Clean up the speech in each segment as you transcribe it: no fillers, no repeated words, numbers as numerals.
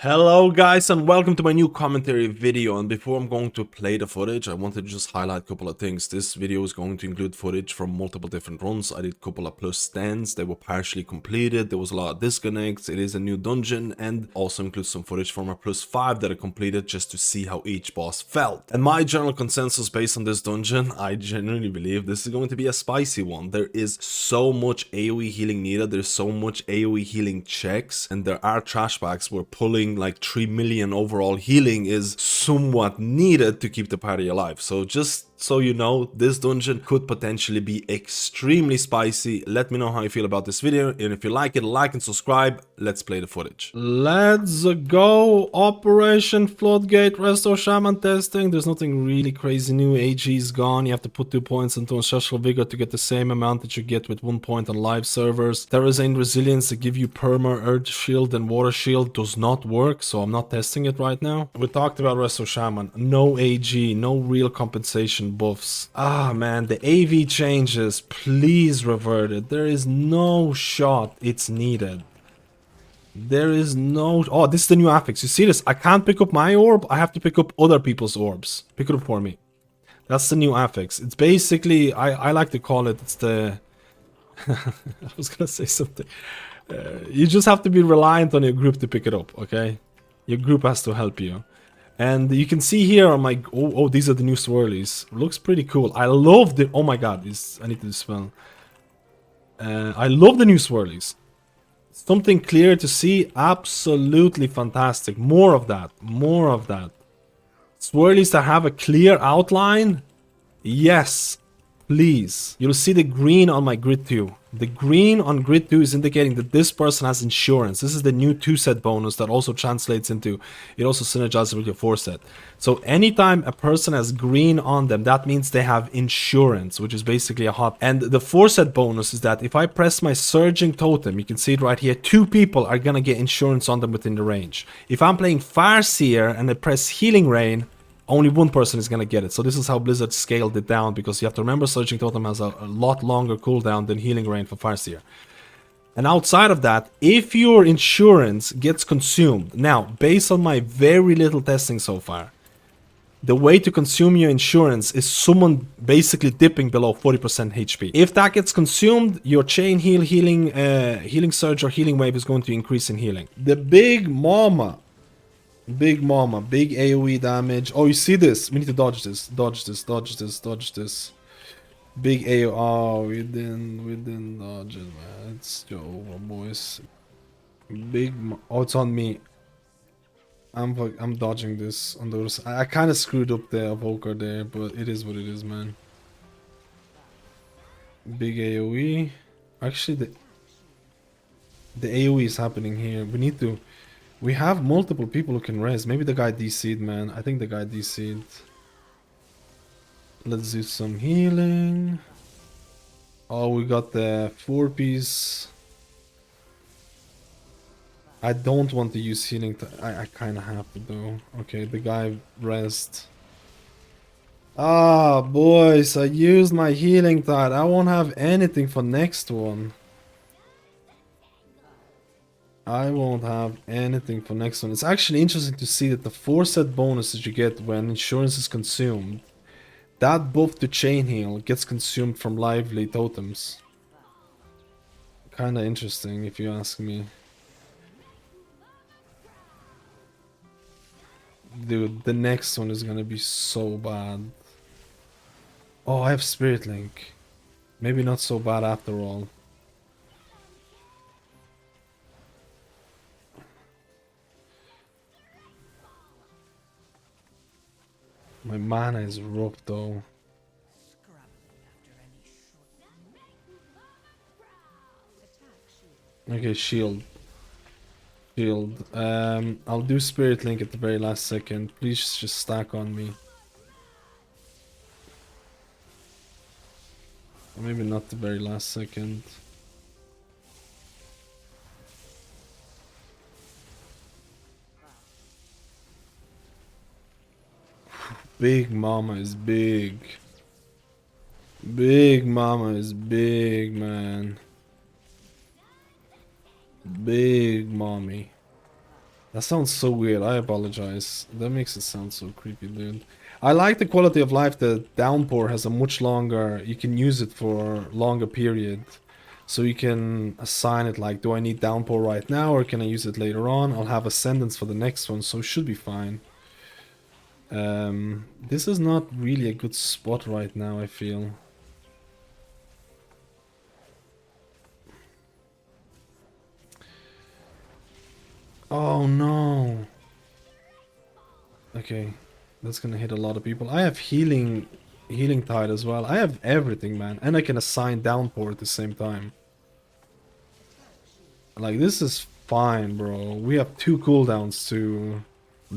Hello guys and welcome to my new commentary video, and before I'm going to play the footage, I wanted to just highlight a couple of things. This video is going to include footage from multiple different runs. I did a couple of plus stands, they were partially completed, there was a lot of disconnects, it is a new dungeon, and also includes some footage from a plus 5 that I completed just to see how each boss felt. And my general consensus based on this dungeon, I genuinely believe this is going to be a spicy one. There is so much AoE healing needed, there's so much AoE healing checks, and there are trash bags where pulling like 3 million overall healing is somewhat needed to keep the party alive. So just so you know, this dungeon could potentially be extremely spicy. Let me know how you feel about this video, and if you like it, like and subscribe. Let's play the footage. Let's go. Operation Floodgate Resto Shaman testing. There's nothing really crazy new. AG is gone. You have to put 2 points into Ancestral Vigor to get the same amount that you get with 1 point on live servers. Terrazane Resilience to give you Perma, Earth Shield and Water Shield does not work, so I'm not testing it right now. We talked about Resto Shaman. No AG, no real compensation buffs. Ah man, the AV changes. Please revert it. There is no shot it's needed. There is no... Oh, this is the new affix. You see this? I can't pick up my orb. I have to pick up other people's orbs. Pick it up for me. That's the new affix. It's basically... I like to call it... It's the... I was gonna say something. You just have to be reliant on your group to pick it up, okay? Your group has to help you. And you can see here on my... Oh, these are the new swirlies. Looks pretty cool. I love the... Oh my god, I need to dispel. I love the new swirlies. Something clear to see. Absolutely fantastic. More of that. More of that. Swirlies that have a clear outline. Yes. Please. You'll see the green on my grid 2. The green on grid 2 is indicating that this person has insurance. This is the new 2-set bonus that also translates into... It also synergizes with your 4-set. So anytime a person has green on them, that means they have insurance, which is basically a hop. And the 4-set bonus is that if I press my Surging Totem, you can see it right here, 2 people are gonna get insurance on them within the range. If I'm playing Farseer and I press Healing Rain, only 1 person is gonna get it. So this is how Blizzard scaled it down, because you have to remember Surging Totem has a lot longer cooldown than Healing Rain for Farseer. And outside of that, if your insurance gets consumed, now based on my very little testing so far, the way to consume your insurance is someone basically dipping below 40% HP. If that gets consumed, your chain heal, healing surge or healing wave is going to increase in healing. The big mama. Big mama, big AoE damage. Oh, you see this? We need to dodge this. Dodge this, dodge this, dodge this. Big AoE. Oh, we didn't dodge it, man. It's over, boys. Big. Oh, it's on me. I'm dodging this on those. I kind of screwed up the evoker there, but it is what it is, man. Big AoE. Actually, the AoE is happening here. We need to. We have multiple people who can res. Maybe the guy DC'd, man. I think the guy DC'd. Let's do some healing. Oh, we got the 4-piece. I don't want to use healing. I kind of have to, though. Okay, the guy rest. Ah, boys, I used my healing tide. I won't have anything for next one. I won't have anything for next one. It's actually interesting to see that the 4-set bonus that you get when insurance is consumed, that buff to chain heal gets consumed from lively totems. Kinda interesting if you ask me. Dude, the next one is gonna be so bad. Oh, I have Spirit Link. Maybe not so bad after all. My mana is rough though. Okay, shield. Shield. I'll do Spirit Link at the very last second. Please just stack on me. Or maybe not the very last second. Big Mama is big. Big Mama is big, man. Big Mommy. That sounds so weird. I apologize. That makes it sound so creepy, dude. I like the quality of life. The downpour has a much longer. You can use it for longer period. So you can assign it like, do I need downpour right now or can I use it later on? I'll have ascendance for the next one, so it should be fine. This is not really a good spot right now, I feel. Oh no. Okay, that's gonna hit a lot of people. I have healing tide as well. I have everything, man, and I can assign downpour at the same time. Like, this is fine, bro. We have 2 cooldowns to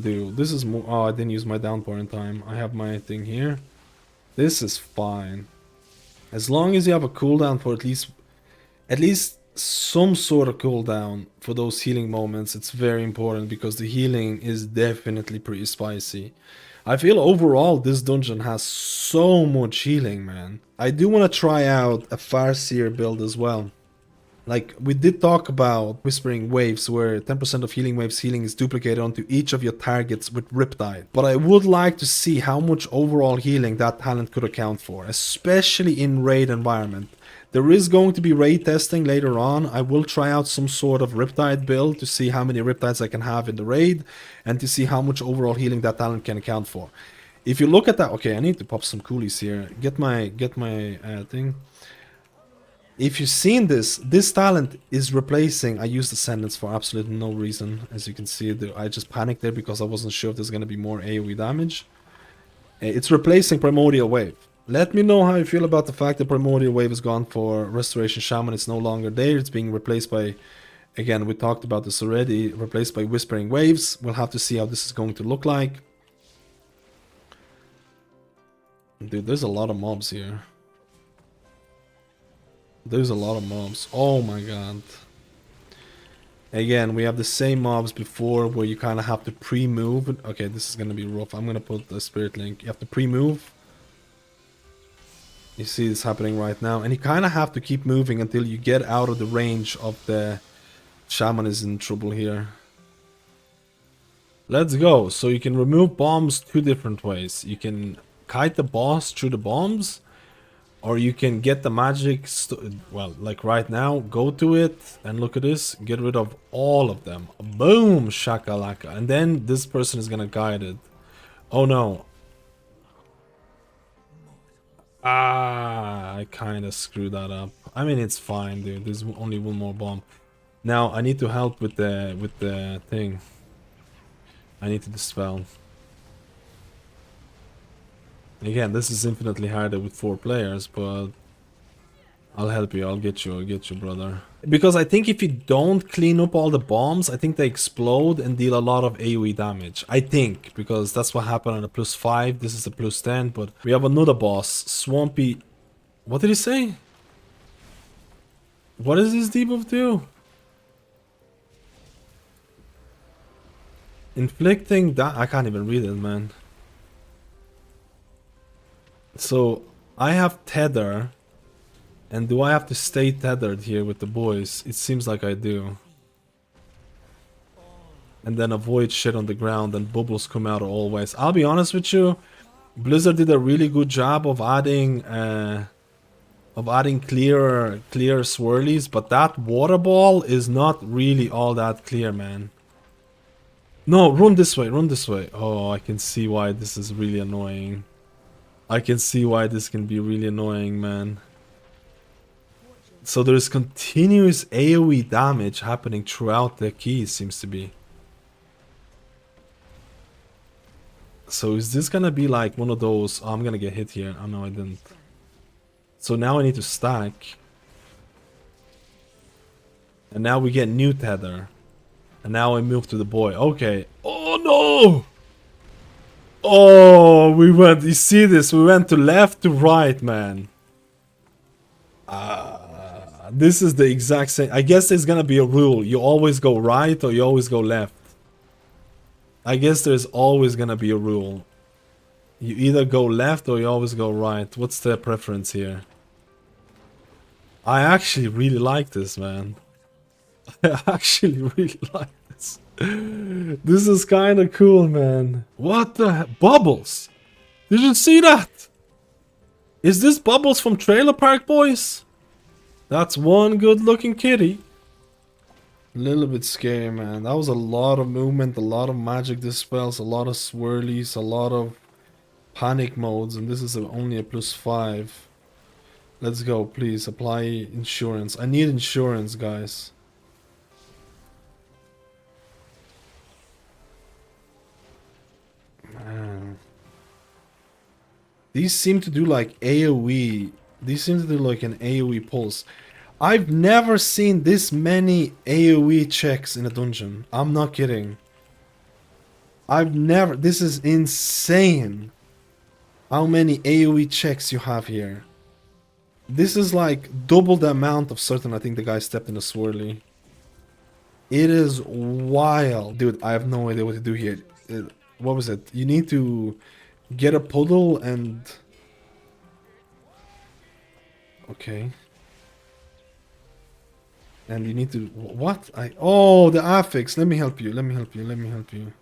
do. This is more. Oh, I didn't use my downpour in time. I have my thing here. This is fine. As long as you have a cooldown for at least some sort of cooldown for those healing moments, it's very important because the healing is definitely pretty spicy. I feel overall this dungeon has so much healing, man. I do want to try out a Farseer build as well. Like, we did talk about Whispering Waves, where 10% of healing waves healing is duplicated onto each of your targets with Riptide. But I would like to see how much overall healing that talent could account for, especially in raid environment. There is going to be raid testing later on. I will try out some sort of Riptide build to see how many Riptides I can have in the raid, and to see how much overall healing that talent can account for. If you look at that, okay, I need to pop some coolies here. Get my thing. If you've seen this talent is replacing. I used Ascendance for absolutely no reason. As you can see, I just panicked there because I wasn't sure if there's going to be more AoE damage. It's replacing Primordial Wave. Let me know how you feel about the fact that Primordial Wave is gone for Restoration Shaman. It's no longer there. It's being replaced by, again, we talked about this already, replaced by Whispering Waves. We'll have to see how this is going to look like. Dude, there's a lot of mobs here. There's a lot of mobs. Oh my god. Again, we have the same mobs before where you kind of have to pre-move. Okay, this is going to be rough. I'm going to put the Spirit Link. You have to pre-move. You see this happening right now. And you kind of have to keep moving until you get out of the range of the Shaman is in trouble here. Let's go. So you can remove bombs 2 different ways. You can kite the boss through the bombs. Or you can get the magic, well, like right now, go to it, and look at this, get rid of all of them. Boom, shakalaka. And then this person is gonna guide it. Oh no. Ah, I kinda screwed that up. I mean, it's fine, dude. There's only 1 more bomb. Now, I need to help with the thing. I need to dispel. Again, this is infinitely harder with 4 players, but I'll help you, I'll get you, brother. Because I think if you don't clean up all the bombs, I think they explode and deal a lot of AoE damage. I think, because that's what happened on a +5, this is a +10, but we have another boss, Swampy... What did he say? What does this debuff do? Inflicting that... I can't even read it, man. So, I have Tether. And do I have to stay tethered here with the boys? It seems like I do. And then avoid shit on the ground and bubbles come out always. I'll be honest with you, Blizzard did a really good job of adding clear swirlies, but that water ball is not really all that clear, man. No, run this way, run this way. Oh, I can see why this is really annoying. I can see why this can be really annoying, man. So there's continuous AoE damage happening throughout the key, seems to be. So is this gonna be like one of those... Oh, I'm gonna get hit here. Oh no, I didn't. So now I need to stack. And now we get new tether. And now I move to the boy. Okay. Oh no! Oh, we went... You see this? We went to left to right, man. This is the exact same. I guess there's gonna be a rule. You always go right or you always go left. I guess there's always gonna be a rule. You either go left or you always go right. What's the preference here? I actually really like this, man. I actually really like this. This is kind of cool, man. What the Bubbles? Did you see that? Is this Bubbles from Trailer Park Boys? That's one good looking kitty. A little bit scary, man. That was a lot of movement, a lot of magic dispels, a lot of swirlies, a lot of panic modes, and this is only a +5. Let's go, please. Apply insurance. I need insurance, guys. Man. These seem to do like AoE. These seem to do like an AoE pulse. I've never seen this many AoE checks in a dungeon. I'm not kidding. I've never... This is insane. How many AoE checks you have here. This is like double the amount of certain. I think the guy stepped in a swirly. It is wild. Dude, I have no idea what to do here. What was it? You need to get a puddle and... Okay. And you need to... What? Oh, the affix. Let me help you. Let me help you. Let me help you.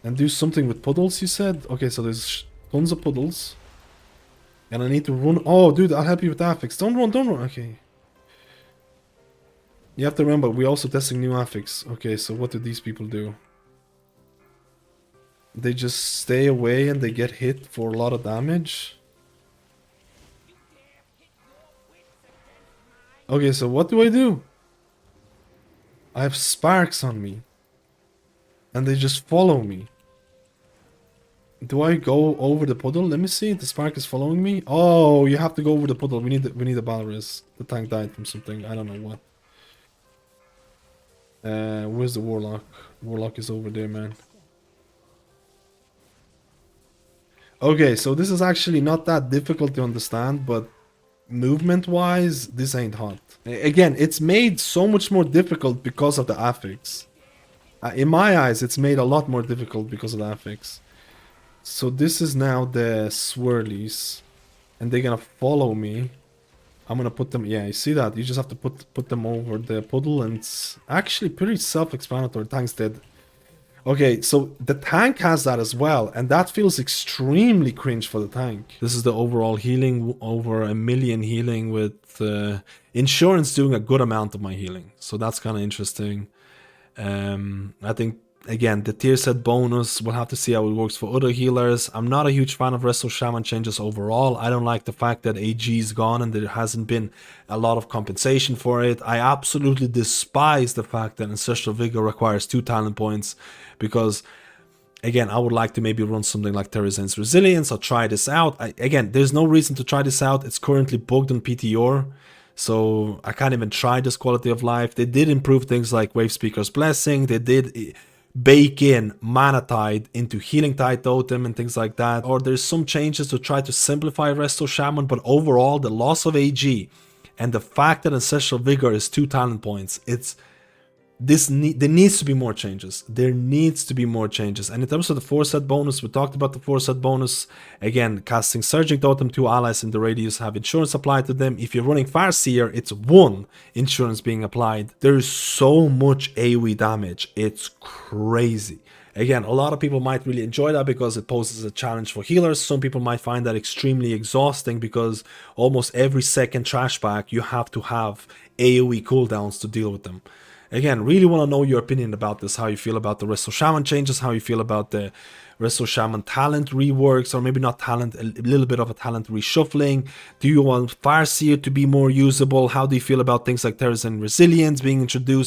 And do something with puddles, you said? Okay, so there's tons of puddles. And I need to run... Oh, dude, I'll help you with affix. Don't run, don't run. Okay. You have to remember, we're also testing new affix. Okay, so what do these people do? They just stay away and they get hit for a lot of damage. Okay, so what do I do? I have sparks on me. And they just follow me. Do I go over the puddle? Let me see. The spark is following me. Oh, you have to go over the puddle. We need a Balris. The tank died from something. I don't know what. Where's the Warlock? Warlock is over there, man. Okay, so this is actually not that difficult to understand, but movement-wise, this ain't hot. Again, it's made so much more difficult because of the affix. In my eyes, it's made a lot more difficult because of the affix. So this is now the swirlies. And they're gonna follow me. I'm gonna put them... Yeah, you see that? You just have to put them over the puddle, and it's actually pretty self-explanatory. Tank's dead. Okay, so the tank has that as well, and that feels extremely cringe for the tank. This is the overall healing, over 1 million healing, with insurance doing a good amount of my healing. So that's kind of interesting. I think, again, the tier set bonus, we'll have to see how it works for other healers. I'm not a huge fan of Resto Shaman changes overall. I don't like the fact that AG is gone and there hasn't been a lot of compensation for it. I absolutely despise the fact that Ancestral Vigor requires 2 talent points, because, again, I would like to maybe run something like Terrazen's Resilience or try this out. Again, there's no reason to try this out. It's currently bugged on PTR. So I can't even try this quality of life. They did improve things like Wave Speaker's Blessing. They did bake in Mana Tide into Healing Tide Totem and things like that. Or there's some changes to try to simplify Resto Shaman. But overall, the loss of AG and the fact that Ancestral Vigor is 2 talent points, there needs to be more changes. There needs to be more changes. And in terms of the 4-set bonus, we talked about the 4-set bonus. Again, casting Surging Totem, 2 allies in the radius have insurance applied to them. If you're running Farseer, it's 1 insurance being applied. There's so much AoE damage. It's crazy. Again, a lot of people might really enjoy that because it poses a challenge for healers. Some people might find that extremely exhausting because almost every second trash pack you have to have AoE cooldowns to deal with them. Again, really want to know your opinion about this, how you feel about the Resto Shaman changes, how you feel about the Resto Shaman talent reworks, or maybe not talent, a little bit of a talent reshuffling. Do you want Farseer to be more usable? How do you feel about things like Terrazen Resilience being introduced?